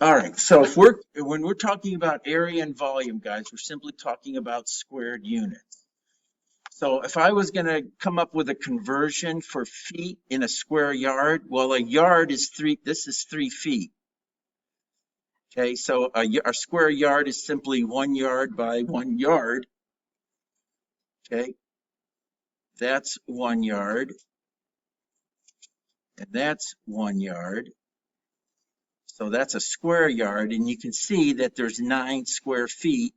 All right, so when we're talking about area and volume, guys, we're simply talking about squared units. So if I was going to come up with a conversion for feet in a square yard, well, a yard is this is 3 feet. Okay, so a square yard is simply 1 yard by 1 yard. Okay, that's 1 yard, and that's 1 yard. So that's a square yard, and you can see that there's 9 square feet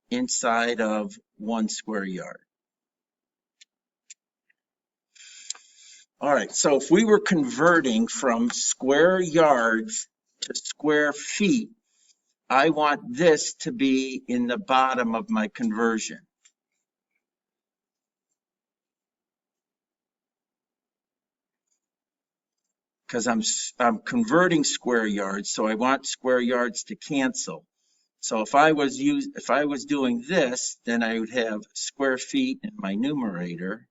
inside of 1 square yard. All right, so if we were converting from square yards to square feet, I want this to be in the bottom of my conversion. Because I'm converting square yards, so I want square yards to cancel. So if I was doing this, then I would have square feet in my numerator,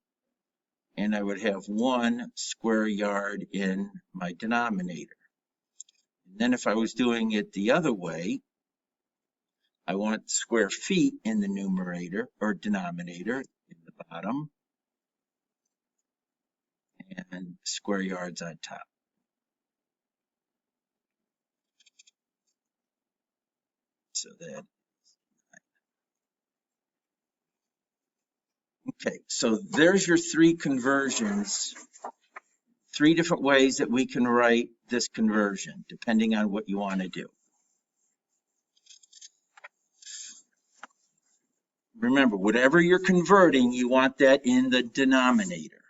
and I would have 1 square yard in my denominator. And then if I was doing it the other way, I want square feet in the numerator or denominator in the bottom, and square yards on top. So that, okay, so there's your 3 conversions, 3 different ways that we can write this conversion, depending on what you want to do. Remember, whatever you're converting, you want that in the denominator.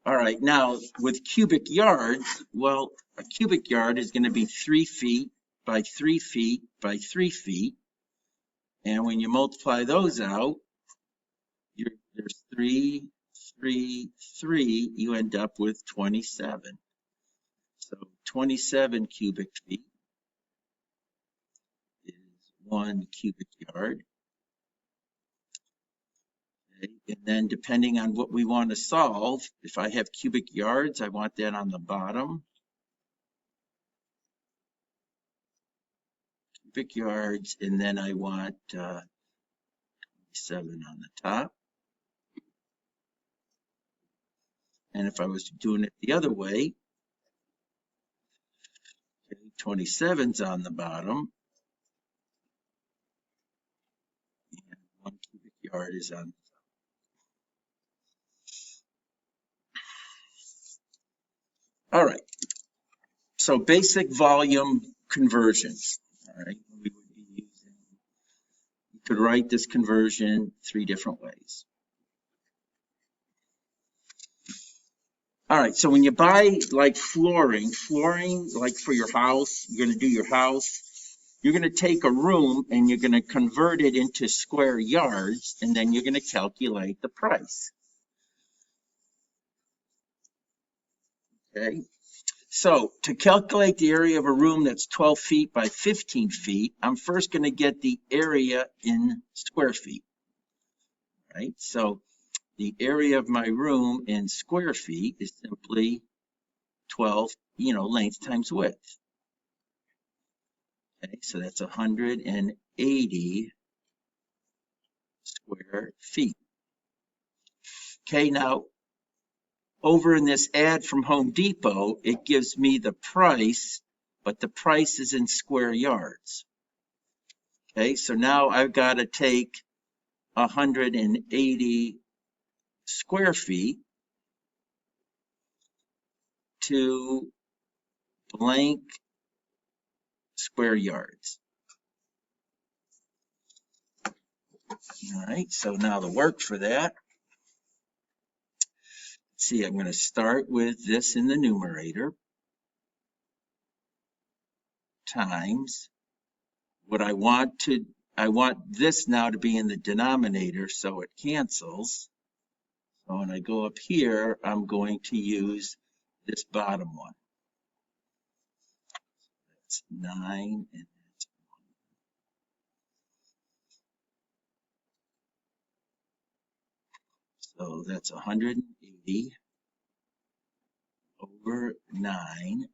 All right, now with cubic yards, well, a cubic yard is going to be 3 feet by 3 feet by 3 feet. And when you multiply those out, there's 3, 3, 3, you end up with 27. So 27 cubic feet is 1 cubic yard. Okay. And then depending on what we want to solve, if I have cubic yards, I want that on the bottom. Cubic yards, and then I want 7 on the top. And if I was doing it the other way, okay, 27's on the bottom, and 1 cubic yard is on the top. All right, so basic volume conversions. All right, we would be using, you could write this conversion 3 different ways. All right, so when you buy like flooring like for your house, you're going to do your house, you're going to take a room and you're going to convert it into square yards, and then you're going to calculate the price. Okay, so to calculate the area of a room that's 12 feet by 15 feet, I'm first going to get the area in square feet. Right, so the area of my room in square feet is simply 12, length times width. Okay, so that's 180 square feet. Okay, now over in this ad from Home Depot, it gives me the price, but the price is in square yards. Okay, so now I've got to take 180 square feet to blank square yards. All right, so now the work for that. Let's see, I'm going to start with this in the numerator times what I want this now to be in the denominator, so it cancels. So when I go up here, I'm going to use this bottom one. That's 9 and that's 1. So that's 180 over over 9.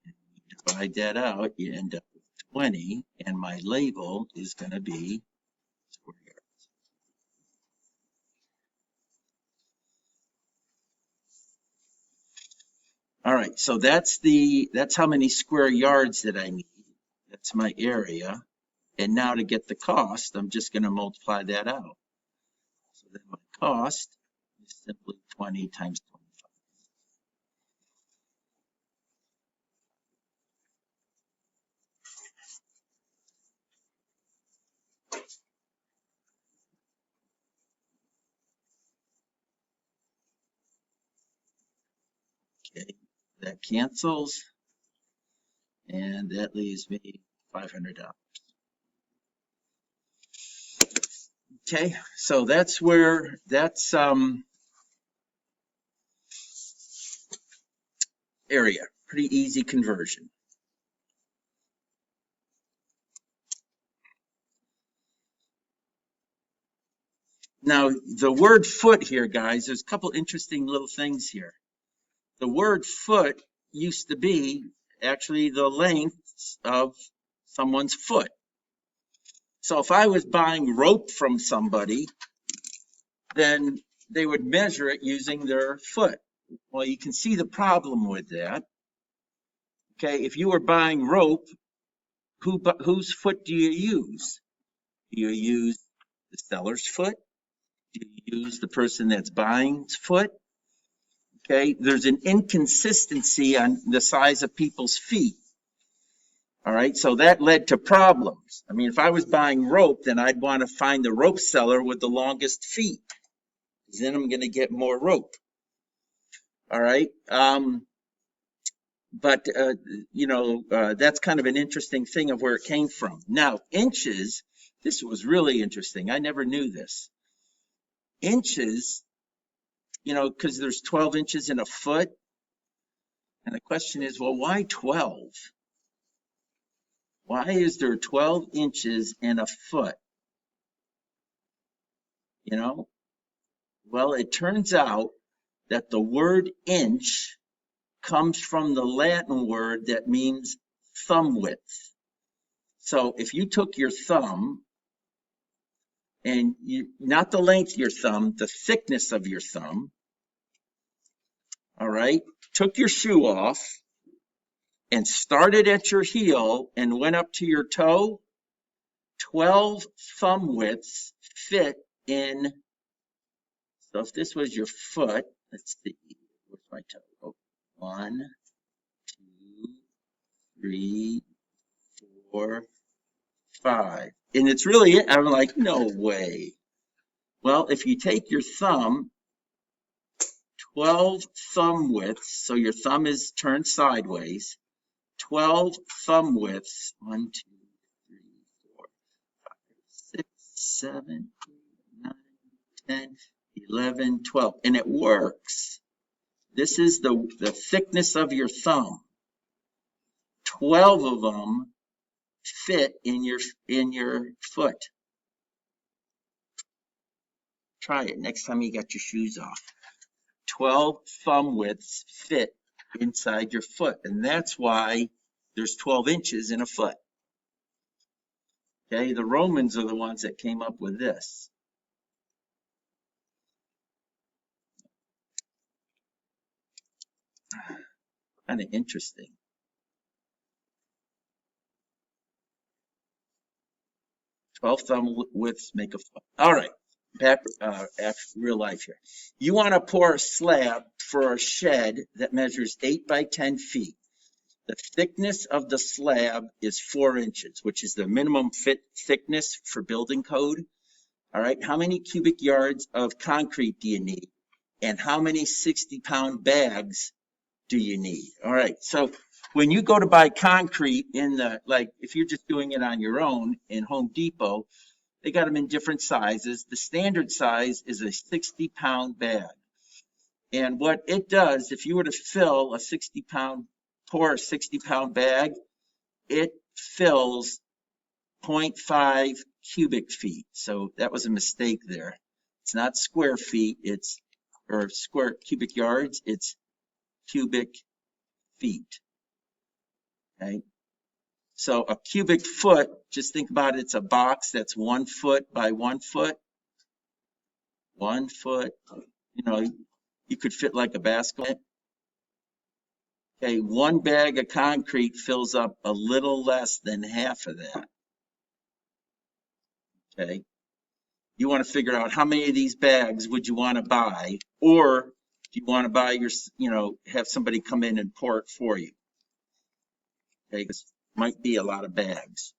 Divide that out, you end up with 20, and my label is going to be square yards. All right, so that's how many square yards that I need. That's my area. And now to get the cost, I'm just going to multiply that out. So then my cost is simply 20 times 25. Okay, that cancels, and that leaves me $500. Okay, so that's area, pretty easy conversion. Now, the word foot here, guys, there's a couple interesting little things here. The word foot used to be actually the length of someone's foot. So if I was buying rope from somebody, then they would measure it using their foot. Well, you can see the problem with that. Okay, if you were buying rope, whose foot do you use? Do you use the seller's foot? Do you use the person that's buying's foot? Okay, there's an inconsistency on the size of people's feet. All right, so that led to problems. I mean, if I was buying rope, then I'd want to find the rope seller with the longest feet, because then I'm going to get more rope. All right, but that's kind of an interesting thing of where it came from. Now, inches, this was really interesting. I never knew this. Inches, because there's 12 inches in a foot. And the question is, well, why 12? Why is there 12 inches in a foot? Well, it turns out that the word inch comes from the Latin word that means thumb width. So if you took your thumb, and not the length of your thumb, the thickness of your thumb, all right, took your shoe off and started at your heel and went up to your toe, 12 thumb widths fit in. So if this was your foot, let's see, where's my toe? Oh, 1, 2, 3, 4, 5. And it's really, I'm like, no way. Well, if you take your thumb, 12 thumb widths, so your thumb is turned sideways, 12 thumb widths, 1, 2, 3, 4, 5, 6, 7, 8, 9, 10, 11, 12, and it works. This is the thickness of your thumb. 12 of them fit in your foot. Try it next time you got your shoes off. 12 thumb widths fit inside your foot, and that's why there's 12 inches in a foot. Okay, the Romans are the ones that came up with this. Kind of interesting. 12 thumb widths make a foot. All right, back real life here. You want to pour a slab for a shed that measures 8 by 10 feet. The thickness of the slab is 4 inches, which is the minimum thickness for building code. All right, how many cubic yards of concrete do you need? And how many 60-pound bags do you need? All right, so when you go to buy concrete if you're just doing it on your own in Home Depot, they got them in different sizes. The standard size is a 60-pound bag. And what it does, if you were to fill pour a 60-pound bag, it fills 0.5 cubic feet. So that was a mistake there. It's not square feet, or square cubic yards, it's cubic feet. Okay. So a cubic foot, just think about it, it's a box that's 1 foot by 1 foot. 1 foot, you know, you could fit like a basketball. Okay, 1 bag of concrete fills up a little less than half of that. Okay, you want to figure out how many of these bags would you want to buy, or do you want to buy your, have somebody come in and pour it for you? Okay, this might be a lot of bags.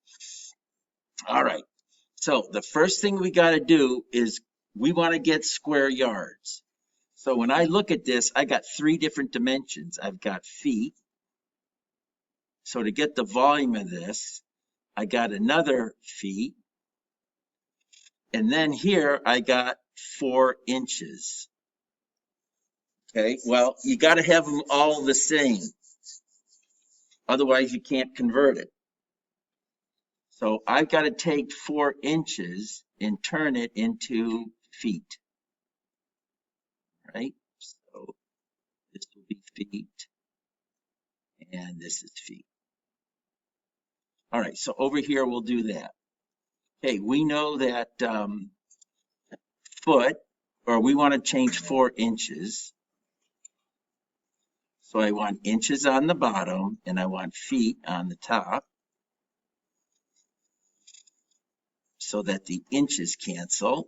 All right, so the first thing we got to do is we want to get square yards. So when I look at this, I got 3 different dimensions. I've got feet. So to get the volume of this, I got another feet. And then here I got 4 inches. Okay, well, you got to have them all the same. Otherwise, you can't convert it. So I've got to take 4 inches and turn it into feet. Right? So this will be feet. And this is feet. All right, so over here we'll do that. Okay, we know that foot, or we want to change 4 inches. So I want inches on the bottom and I want feet on the top so that the inches cancel.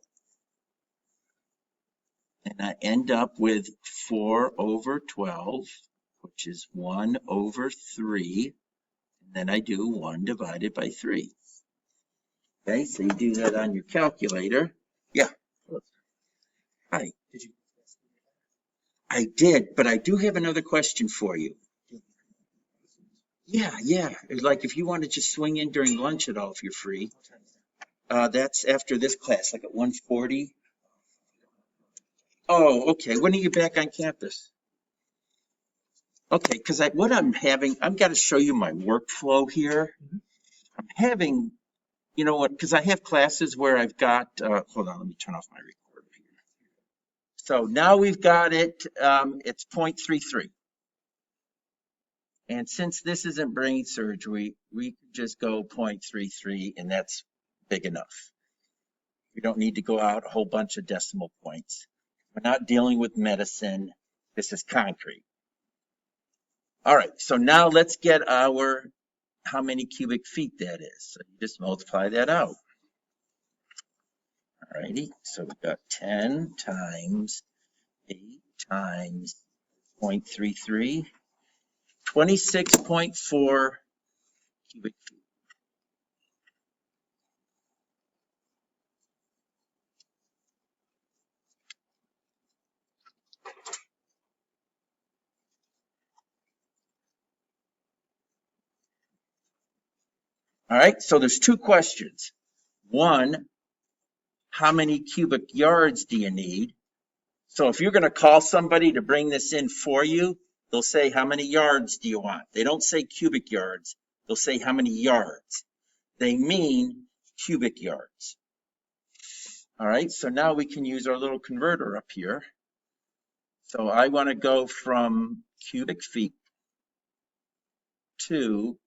And I end up with 4/12, which is 1/3. And then I do 1 divided by 3. Okay, so you do that on your calculator. Yeah. Hi. I did, but I do have another question for you. Yeah. Like if you want to just swing in during lunch at all, if you're free. That's after this class, like at 1:40. Oh, okay. When are you back on campus? Okay, because what I've got to show you my workflow here. I'm having, you know what, because I have classes where I've got, hold on, let me turn off my recorder here. So now we've got it, it's 0.33. And since this isn't brain surgery, we can just go 0.33 and that's big enough. We don't need to go out a whole bunch of decimal points. We're not dealing with medicine. This is concrete. All right, so now let's get how many cubic feet that is. So you just multiply that out. All righty, so we've got 10 times 8 times 0.33, 26.4 cubic feet. All right, so there's 2 questions. One, how many cubic yards do you need? So if you're going to call somebody to bring this in for you, they'll say, how many yards do you want? They don't say cubic yards. They'll say, how many yards? They mean cubic yards. All right, so now we can use our little converter up here. So I want to go from cubic feet to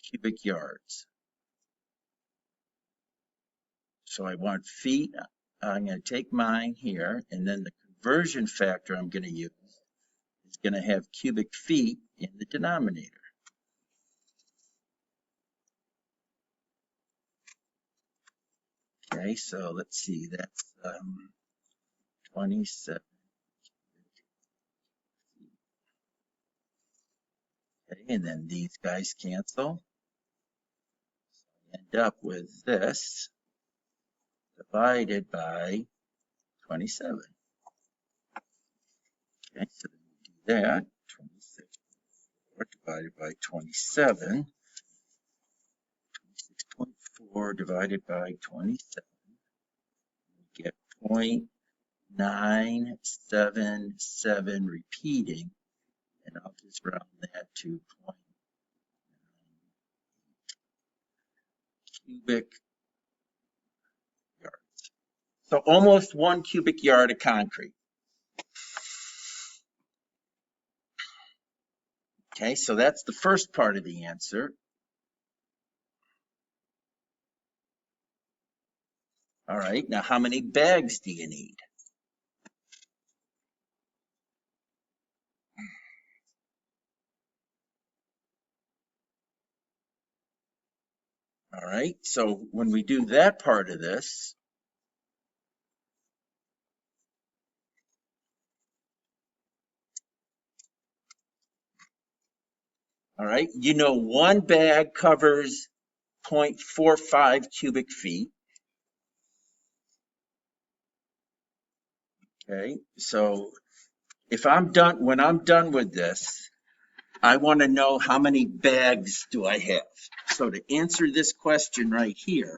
cubic yards. So I want feet. I'm going to take mine here, and then the conversion factor I'm going to use is going to have cubic feet in the denominator. Okay, so let's see, that's 27. Okay, and then these guys cancel. So I end up with this divided by 27. Okay, so we do that, 26 divided by 27. 26.4 divided by 27. We get 0.977 repeating, and I'll just round that to 0.9 cubic yards. So almost 1 cubic yard of concrete. Okay, so that's the first part of the answer. All right, now how many bags do you need? All right, so when we do that part of this, all right, you know one bag covers 0.45 cubic feet. Okay, so if I'm done, when I'm done with this, I want to know how many bags do I have. So to answer this question right here,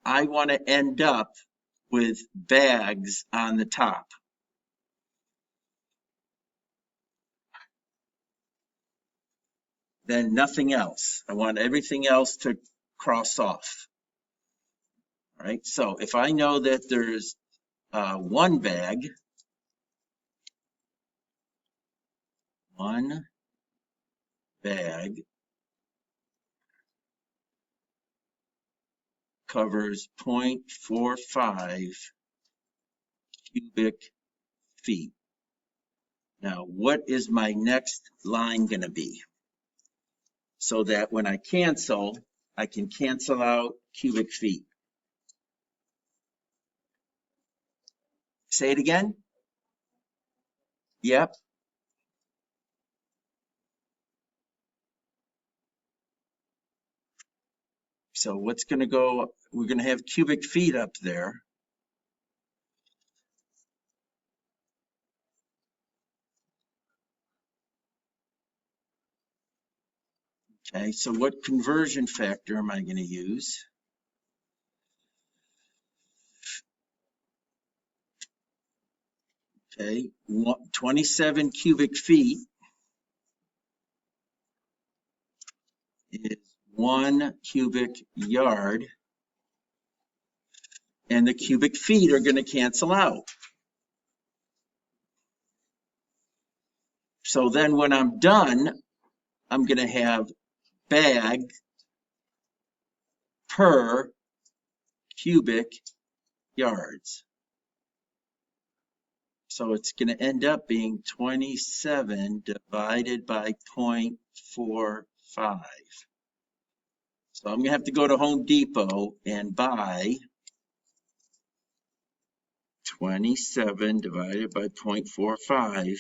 I want to end up with bags on the top. Then nothing else. I want everything else to cross off. All right, so if I know that there's one bag covers 0.45 cubic feet. Now, what is my next line going to be? So that when I can cancel out cubic feet. Say it again? Yep. So what's going to go? We're going to have cubic feet up there. Okay, so what conversion factor am I going to use? Okay, 27 cubic feet is 1 cubic yard, and the cubic feet are going to cancel out. So then when I'm done, I'm going to have bag per cubic yards. So it's going to end up being 27 divided by 0.45. So I'm going to have to go to Home Depot and buy 27 divided by 0.45,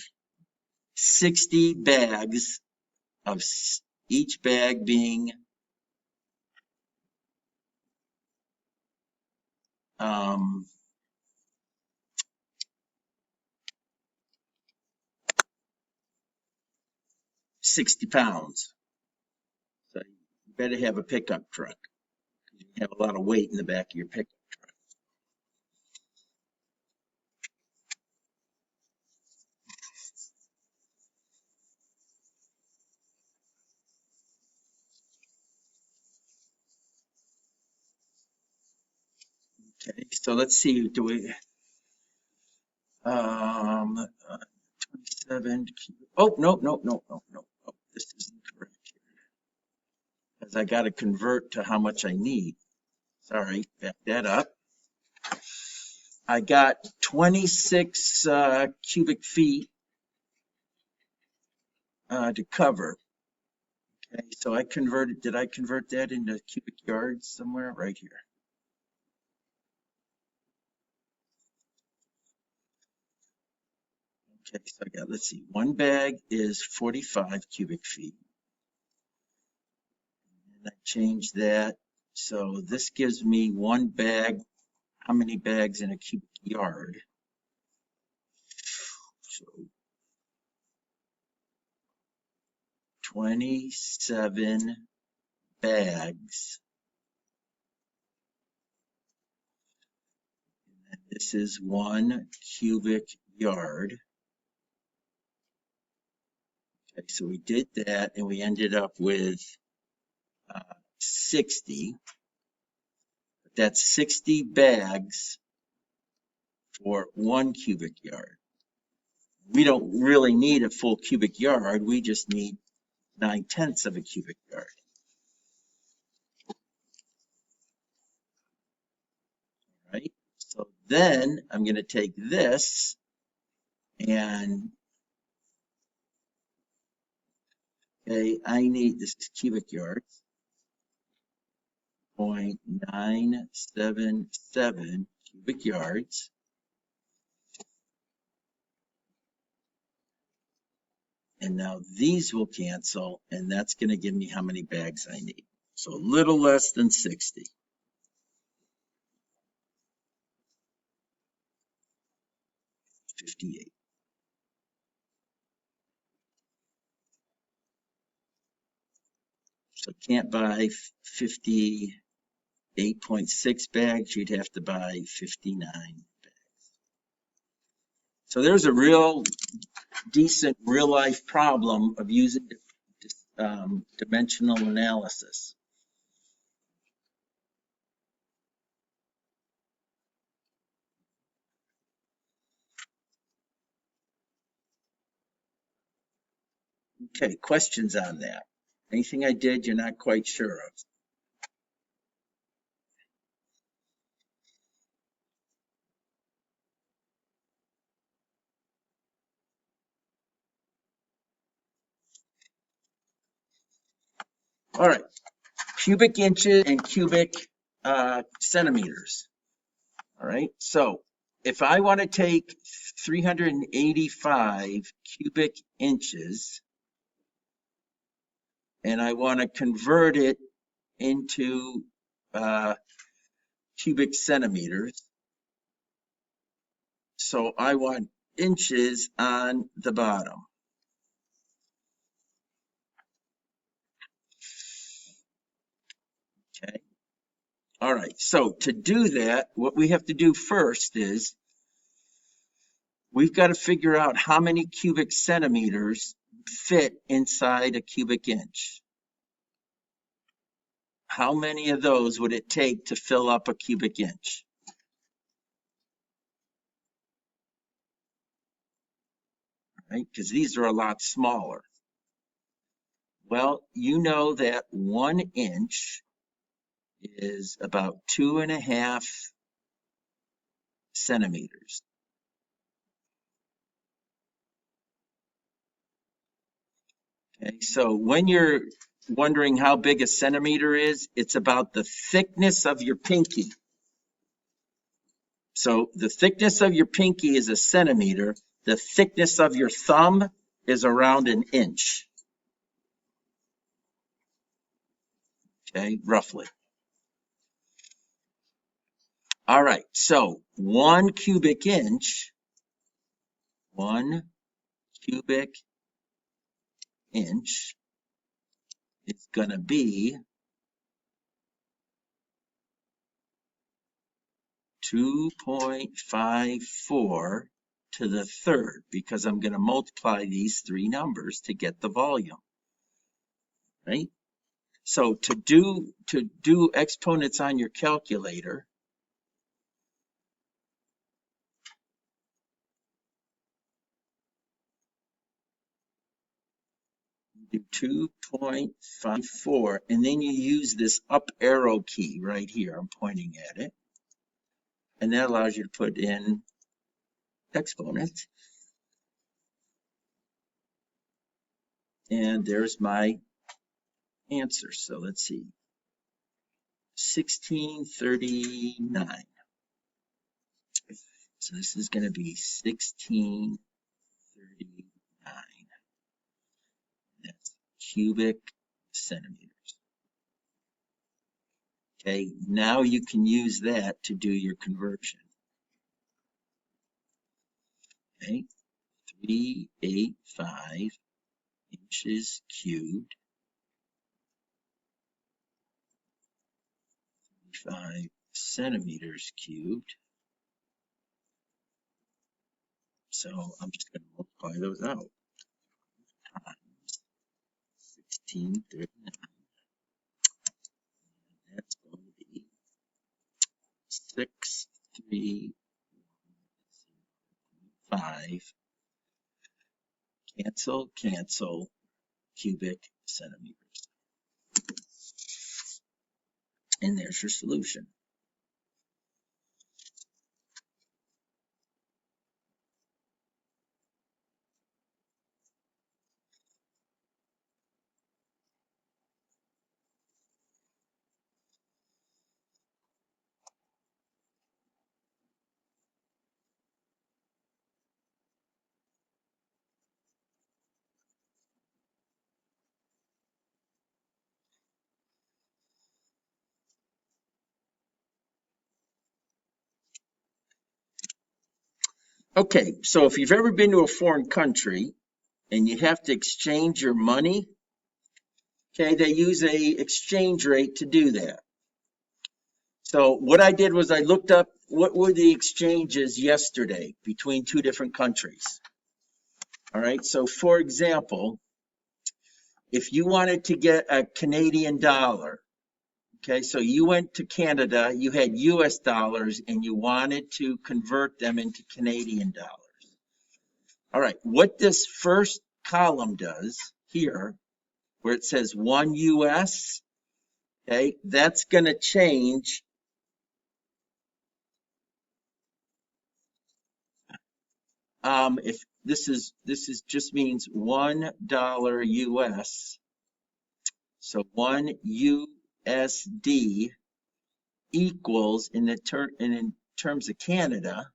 60 bags of each bag being 60 pounds. So you better have a pickup truck. You have a lot of weight in the back of your pickup truck. Okay, so let's see, do we, 27, oh, no, this isn't correct here. Because I got to convert to how much I need. Sorry, back that up. I got 26 cubic feet to cover. Okay, so I converted, did I convert that into cubic yards somewhere? Right here. Okay, so I got, let's see, one bag is 45 cubic feet. And I changed that. So this gives me one bag. How many bags in a cubic yard? So 27 bags. And this is 1 cubic yard. Okay, so we did that and we ended up with 60. That's 60 bags for 1 cubic yard. We don't really need a full cubic yard. We just need 9/10 of a cubic yard. Right? So then I'm going to take this and, okay, I need this cubic yards, 0.977 cubic yards. And now these will cancel, and that's going to give me how many bags I need. So a little less than 60. 58. So can't buy 58.6 bags, you'd have to buy 59 bags. So there's a real decent real life problem of using dimensional analysis. Okay, questions on that? Anything I did you're not quite sure of? All right, cubic inches and cubic centimeters. All right, so if I want to take 385 cubic inches and I want to convert it into cubic centimeters, so I want inches on the bottom. Okay. All right, so to do that, what we have to do first is we've got to figure out how many cubic centimeters fit inside a cubic inch. How many of those would it take to fill up a cubic inch? Right, because these are a lot smaller. Well, you know that 1 inch is about 2.5 centimeters. Okay, so when you're wondering how big a centimeter is, it's about the thickness of your pinky. So the thickness of your pinky is a centimeter. The thickness of your thumb is around an inch. Okay, roughly. All right, so 1 cubic inch, 1 cubic inch is going to be 2.54 to the third, because I'm going to multiply these 3 numbers to get the volume, right? So to do exponents on your calculator, do 2.54, and then you use this up arrow key right here. I'm pointing at it. And that allows you to put in exponents. And there's my answer. So let's see. 1639. So this is going to be 1639. That's cubic centimeters. Okay, now you can use that to do your conversion. Okay, 385 inches cubed, 5 centimeters cubed. So I'm just going to multiply those out. Times 1639. That's going to be 6315 Cancel, cancel, cubic centimeters. And there's your solution. Okay, so if you've ever been to a foreign country and you have to exchange your money, okay, they use a exchange rate to do that. So what I did was I looked up what were the exchanges yesterday between two different countries. All right, so for example, if you wanted to get a Canadian dollar, okay, so you went to Canada, you had US dollars and you wanted to convert them into Canadian dollars. All right, what this first column does here, where it says 1 US, okay, that's going to change. If this is just means $1 US, so 1 USD equals in terms of Canada.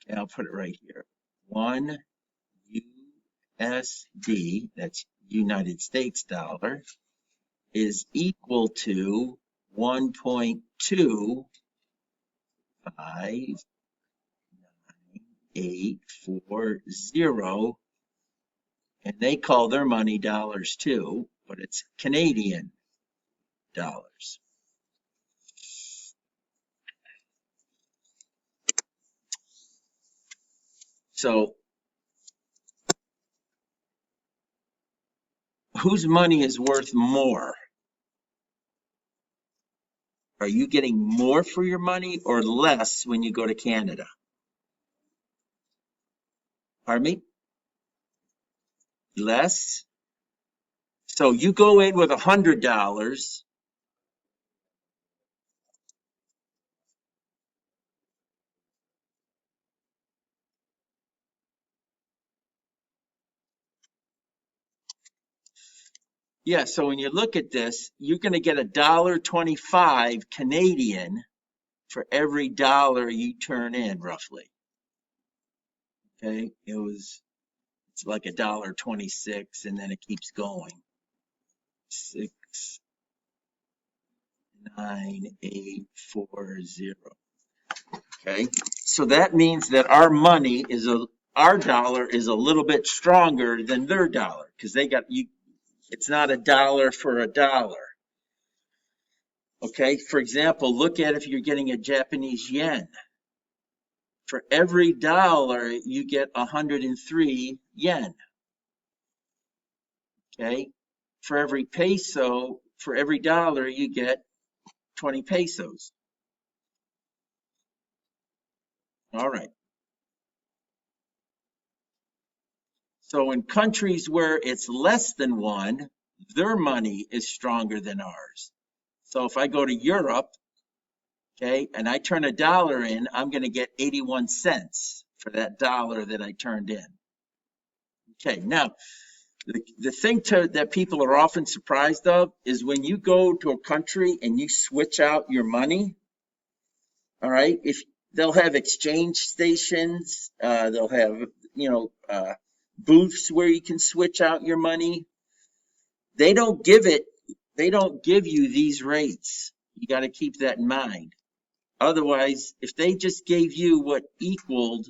Okay, I'll put it right here. 1 USD, that's United States dollar, is equal to 1.25980, and they call their money dollars too, but it's Canadian dollars. So whose money is worth more? Are you getting more for your money or less when you go to Canada? Pardon me? Less? So you go in with $100. Yeah, so when you look at this, you're going to get $1.25 Canadian for every dollar you turn in, roughly. Okay, it's like $1.26, and then it keeps going. 69840. Okay, so that means that our dollar is a little bit stronger than their dollar because they got you. It's not a dollar for a dollar. Okay, for example, look at if you're getting a Japanese yen. For every dollar, you get 103 yen. Okay, for every peso, for every dollar, you get 20 pesos. All right. So in countries where it's less than one, their money is stronger than ours. So if I go to Europe, okay, and I turn $1 in, I'm going to get 81 cents for that dollar that I turned in. Okay, now the thing that people are often surprised of is when you go to a country and you switch out your money. All right, if they'll have exchange stations, they'll have booths where you can switch out your money. They don't give you these rates. You got to keep that in mind. Otherwise, if they just gave you what equaled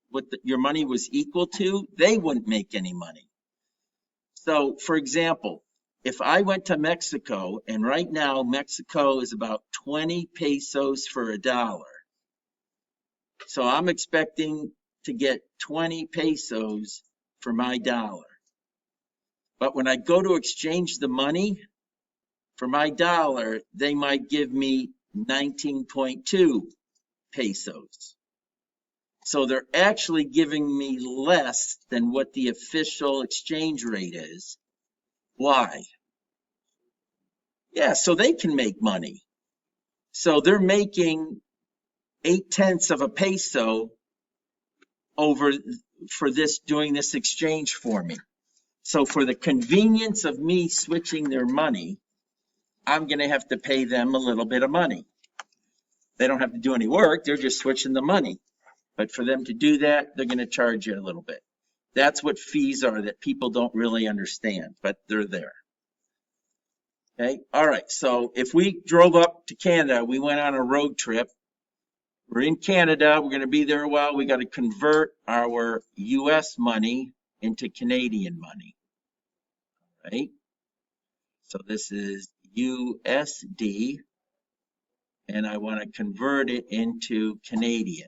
what your money was equal to, they wouldn't make any money. So, for example, if I went to Mexico, and right now Mexico is about 20 pesos for a dollar. So I'm expecting to get 20 pesos for my dollar. But when I go to exchange the money for my dollar, they might give me 19.2 pesos. So they're actually giving me less than what the official exchange rate is. Why? Yeah, so they can make money. So they're making 0.8 of a peso over for this, doing this exchange for me. So for the convenience of me switching their money, I'm going to have to pay them a little bit of money. They don't have to do any work. They're just switching the money. But for them to do that, they're going to charge you a little bit. That's what fees are that people don't really understand, but they're there. Okay. All right. So if we drove up to Canada, we went on a road trip. We're in Canada. We're going to be there a while. We got to convert our US money into Canadian money. Right. So this is USD, and I want to convert it into Canadian.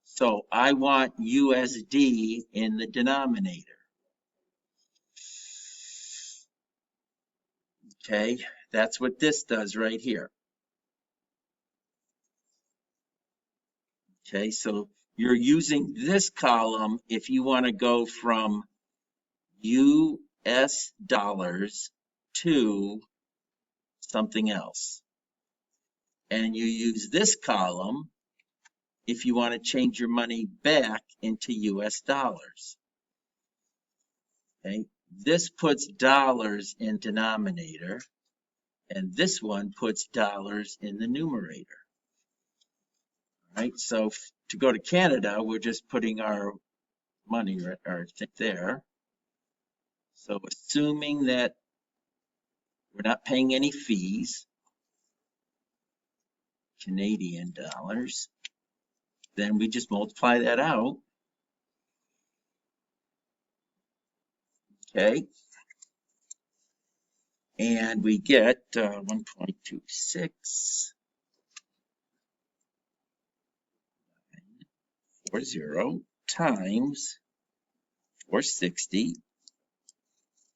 So I want USD in the denominator. Okay, that's what this does right here. Okay, so you're using this column if you want to go from US dollars to something else. And you use this column if you want to change your money back into US dollars. Okay, this puts dollars in denominator, and this one puts dollars in the numerator. All right, so to go to Canada, we're just putting our money right there. So assuming that we're not paying any fees, Canadian dollars, then we just multiply that out. Okay. And we get 1.2640 times 460.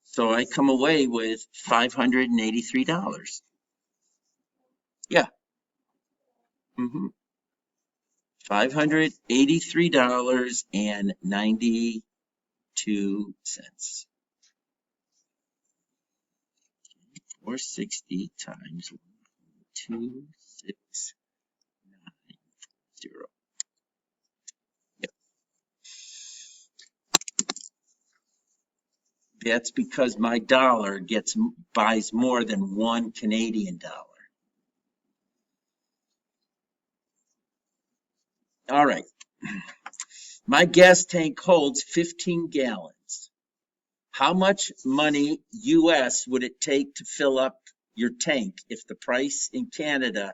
So I come away with $583. Yeah. $583.92. 460 times 1.2690. Yep. That's because my dollar buys more than one Canadian dollar. All right. My gas tank holds 15 gallons. How much money US would it take to fill up your tank if the price in Canada?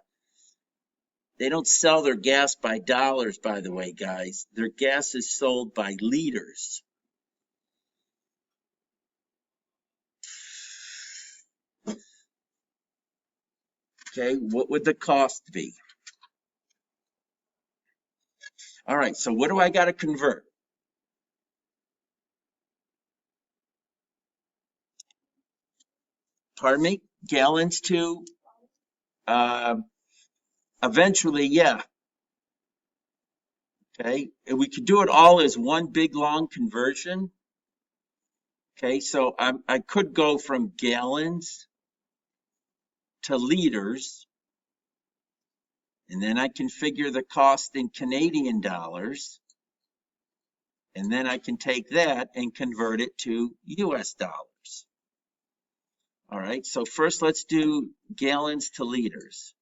They don't sell their gas by dollars, by the way, guys. Their gas is sold by liters. Okay, what would the cost be? All right, so what do I got to convert? Pardon me? Gallons to? Eventually, yeah. Okay, and we could do it all as one big long conversion. Okay, so I could go from gallons to liters, and then I can figure the cost in Canadian dollars, and then I can take that and convert it to US dollars. All right, so first let's do gallons to liters.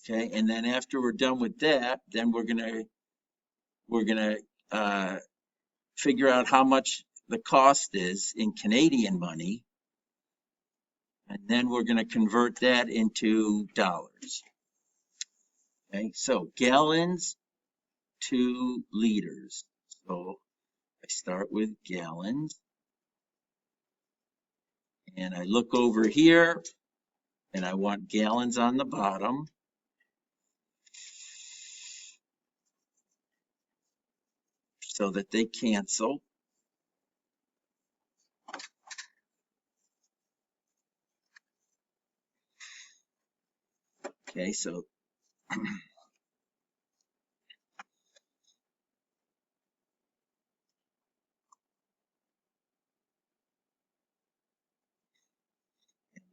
Okay, and then after we're done with that, then we're gonna figure out how much the cost is in Canadian money, and then we're gonna convert that into dollars. Okay, so gallons to liters. So I start with gallons, and I look over here, and I want gallons on the bottom. So that they cancel. Okay, so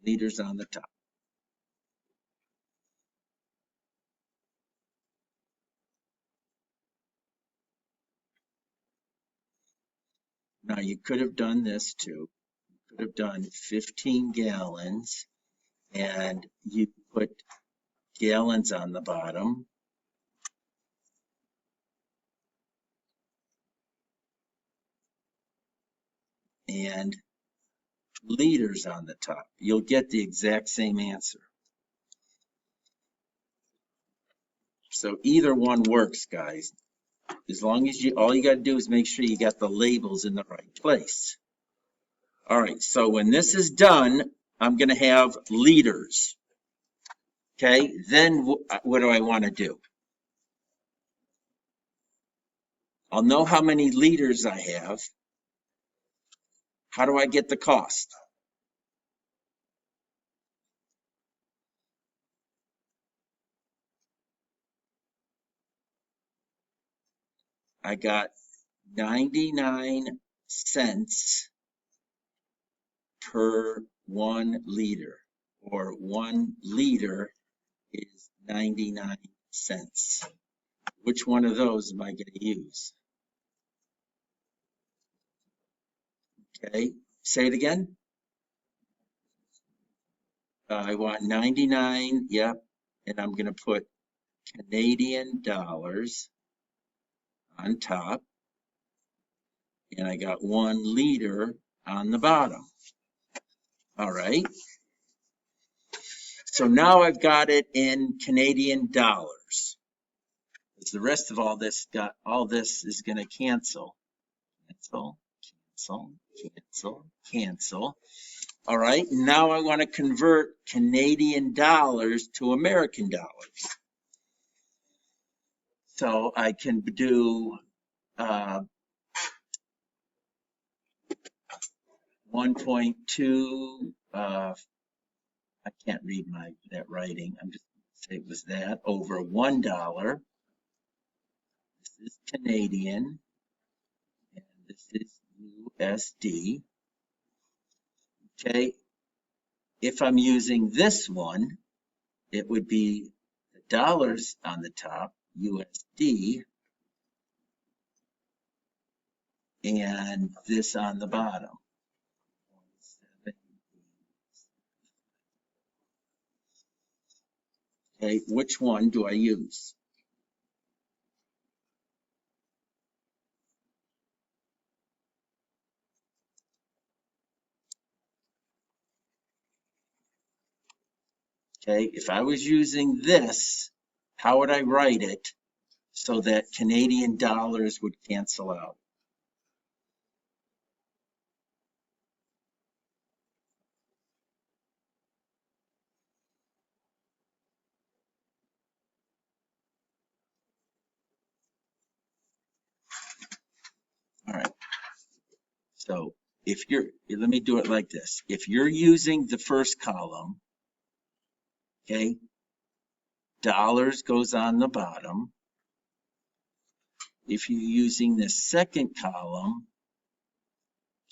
liters on the top. Now you could have done this too. You could have done 15 gallons and you put gallons on the bottom. And liters on the top. You'll get the exact same answer. So either one works, guys. As long as all you got to do is make sure you got the labels in the right place. All right, so when this is done, I'm going to have liters. Okay, then what do I want to do? I'll know how many liters I have. How do I get the cost? I got 99 cents per 1 liter, or 1 liter is 99 cents. Which one of those am I going to use? Okay, say it again. I want 99, yep, and I'm going to put Canadian dollars on top, and I got 1 liter on the bottom. All right. So now I've got it in Canadian dollars. The rest of all this is going to cancel. Cancel, cancel, cancel, cancel. All right, now I want to convert Canadian dollars to American dollars. So I can do 1.2, I can't read that writing. I'm just going to say it was that, over $1. This is Canadian, and this is USD. Okay, if I'm using this one, it would be the dollars on the top, USD, and this on the bottom. Okay, which one do I use? Okay, if I was using this, how would I write it so that Canadian dollars would cancel out? All right, so let me do it like this. If you're using the first column, okay, dollars goes on the bottom. If you're using the second column,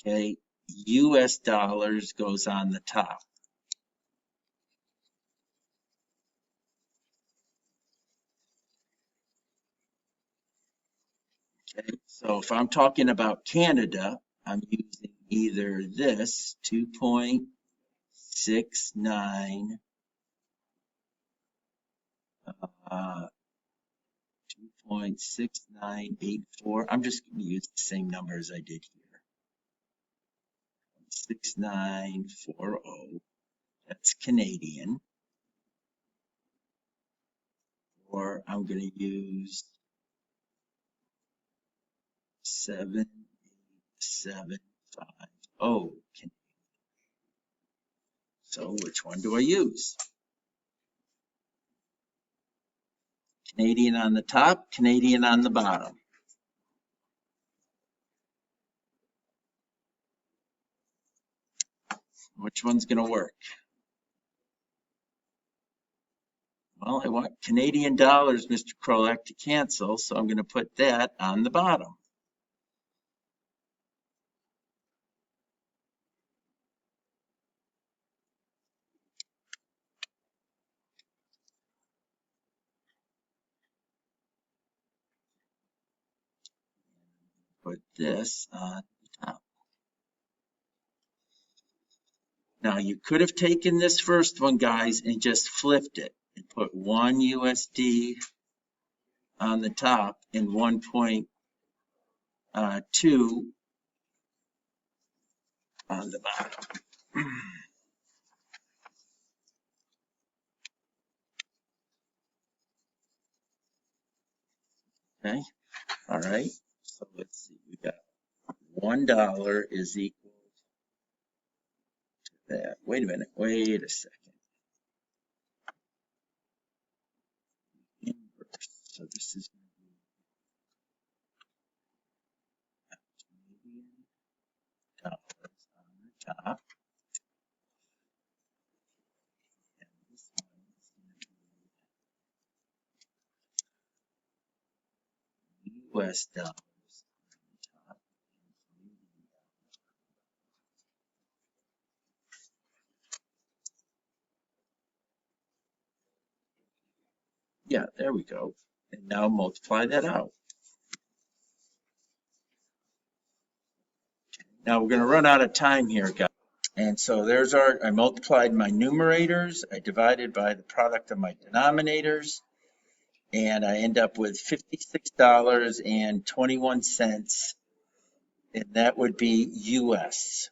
okay, US dollars goes on the top. Okay, so if I'm talking about Canada, I'm using either this 2.69 2.6984. I'm just going to use the same number as I did here. 6940. That's Canadian. Or I'm going to use 7750 Canadian. So which one do I use? Canadian on the top, Canadian on the bottom. Which one's going to work? Well, I want Canadian dollars, Mr. Krolak, to cancel, so I'm going to put that on the bottom. Put this on the top. Now, you could have taken this first one, guys, and just flipped it and put 1 USD on the top and 1.2 on the bottom. Okay, all right. So let's see, we got $1 is equal to that. Wait a minute, wait a second. Inverse. So this is going to be Canadian dollars on the top. And this one is going to be US dollars on the top. Yeah, there we go. And now multiply that out. Now we're going to run out of time here, guys. And so there's I multiplied my numerators, I divided by the product of my denominators, and I end up with $56.21, and that would be US.